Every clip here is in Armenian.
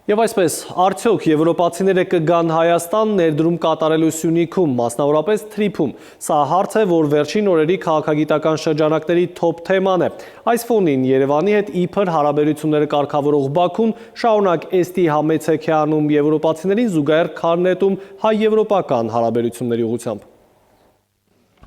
Եվ այսպես, արդյոք եվրոպացիները կգան Հայաստան ներդրում կատարելու Սյունիքում, մասնավորապես Թրիփում։ Սա հարց է, որ վերջին օրերի քաղաքագիտական շրջանակների թոփ թեման է։ Այս ֆոնին Երևանի հետ իբր հարաբերությունները կարգավորող Բաքուն շարունակ էստի համեցեք է անում եվրոպացիներին զուգահեռ քար նետում հայ-եվրոպական հարաբերությունների ուղղությամբ։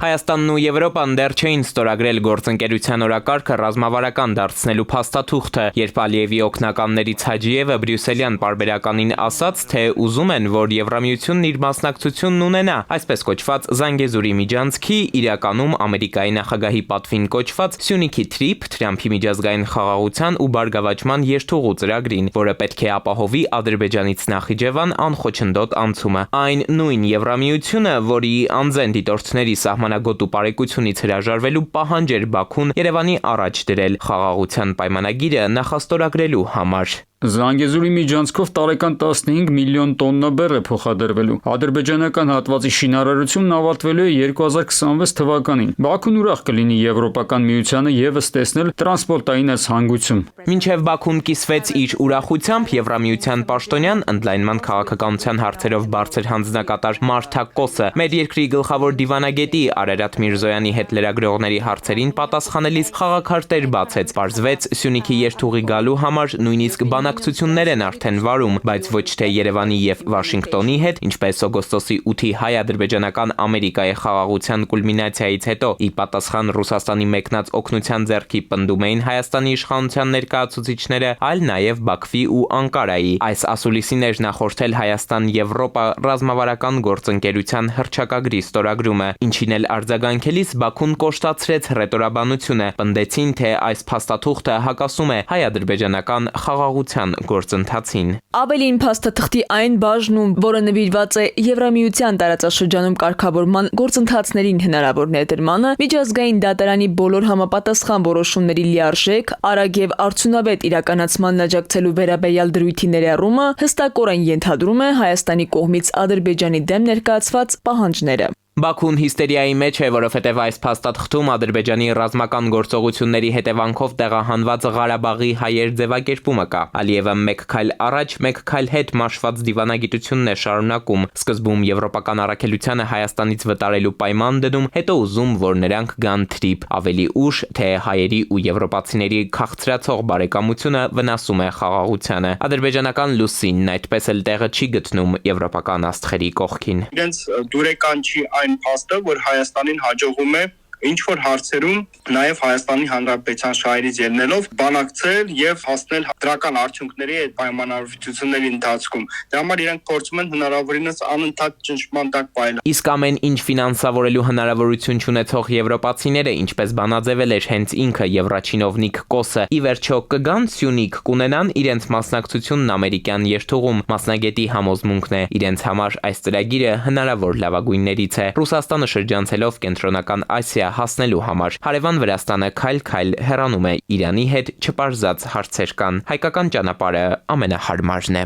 Հայաստանն ու Եվրոպան դեռ չէին ստորագրել գործընկերության օրակարգը ռազմավարական դարձնելու փաստաթուղթը, երբ Ալիևի օգնականներից Հաջիևը բրյուսելյան պարբերականին ասաց, թե ուզում են, որ Եվրամիությունն իր մասնակցությունն ունենա, այսպես կոչված Զանգեզուրի միջանցքի, իրականում Ամերիկայի նախագահի պատվին կոչված Սյունիքի Թրիփ, Թրամփի միջազգային խաղաղության ու բարգավաճման երթուղու ծրագրին, որը պետք է ապահովի Ադրբեջանից Նախիջևան անխոչնդոտ անցումը։ Այն նույն Եվրամիությունը, որի անձեն դիտորդների սահմանագոտ ու պարեկությունից հրաժարվելու պահանջ էր Բաքուն Երևանի առաջ դրել խաղաղության պայմանագիրը նախաստորագրելու համար։ Զանգեզուրի միջանցքով տարեկան 15 միլիոն տոննա բեռ է փոխադրվելու։ Ադրբեջանական հատվածի շինարարությունն ավարտվելու է 2026 թվականին։ Բաքուն ուրախ կլինի Եվրոպական միությանը եւս տեսնել տրանսպորտային այս հանգույցում։ Մինչև Բաքուն կիսվեց իր ուրախությամբ, Եվրամիության պաշտոնյան ընդլայնման քաղաքականության հարցերով բարձր հանձնակատար Մարթա Կոսը մեր երկրի գլխավոր դիվանագետի Արարատ Միրզոյանի հետ լրագրողների հարցերին պատասխանելիս խաղաքարտեր բացեց։ Պարզվեց Սյունիքի երթուղի գալու համար նույնիսկ բանակցություններ են արդեն վարում, բայց ոչ թե Երևանի եւ Վաշինգտոնի հետ, ինչպես օգոստոսի 8-ի հայ-ադրբեջանական Ամերիկայի խաղաղության կուլմինացիայից հետո ի պատասխան Ռուսաստանի մեկնած օգնության ձեռքի պնդում էին Հայաստանի իշխանության ներկայացուցիչները, այլ նաեւ Բաքվի ու Անկարայի։ Այս ասուլիսին էր նախորդել Հայաստան-Եվրոպա ռազմավարական գործընկերության հռչակագրի ստորագրումը, ինչին էլ արձագանքելիս Բաքուն կոշտացրեց ռետորաբանությունը, պնդեցին, թե այս փաստաթուղթը հակասում է հայ-ադրբեջանական խաղաղության գործընթացին։ Ավելին փաստաթղթի այն բաժնում, որը նվիրված է Եվրամիության տարածաշրջանում կարգավորման գործընթացներին հնարավոր ներդրմանը, միջազգային դատարանի բոլոր համապատասխան որոշումների լիարժեք, արագ եւ արդյունավետ իրականացման աջակցելու վերաբերյալ դրույթի ներառումը հստակորեն ենթադրում է Հայաստանի կողմից Ադրբեջանի դեմ ներկայացված պահանջները։ Բաքուն հիստերիայի մեջ է, որովհետև այս փաստաթղթում Ադրբեջանի ռազմական գործողությունների հետևանքով տեղահանված Ղարաբաղի հայեր ձևակերպումը կա։ Ալիևը մեկ քայլ առաջ, մեկ քայլ հետ մաշված դիվանագիտությունն է շարունակում։ Սկզբում եվրոպական առաքելությանը Հայաստանից վտարելու պայման դնում, հետո ուզում, որ նրանք գան Թրիփ։ Ավելի ուշ, թե հայերի ու եվրոպացիների քաղցրացող բարեկամությունը վնասում է խաղաղությանը։ Ադրբեջանական լուսինն այդպես էլ տեղը չի գտնում եվրոպական աստղերի կողքին։ Իրենց դուրեկան չի այն փաստը, որ Հայաստանին հաջողում է ինչ-որ հարցերում նաև Հայաստանի Հանրապետության շահերից ելնելով բանակցել եւ հասնել դրական արդյունքների այդ պայմանավորվածությունների ընթացքում։ Դրա համար իրենք փորձում են հնարավորինս անընդհատ ճնշման տակ պահել։ Իսկ ամեն ինչ ֆինանսավորելու հնարավորություն չունեցող եվրոպացիները, ինչպես բանաձևել էր հենց ինքը եվրաչինովնիկ Կոսը, ի վերջո կգան Սյունիք, կունենան իրենց մասնակցությունն ամերիկյան երթուղում։ Մասնագետի համոզմունքն է, իրենց համար այս ծրագիրը հնարավոր լավագույններից է։ Ռուսաստանը շրջանցելով Կենտրոնական Ասիա հասնելու համար հարևան Վրաստանը քայլ-քայլ հեռանում է, Իրանի հետ չպարզած հարցեր կան։ Հայկական ճանապարհը ամենահարմարն է։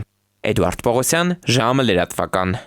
Էդուարդ Պողոսյան, ժամը լրատվական։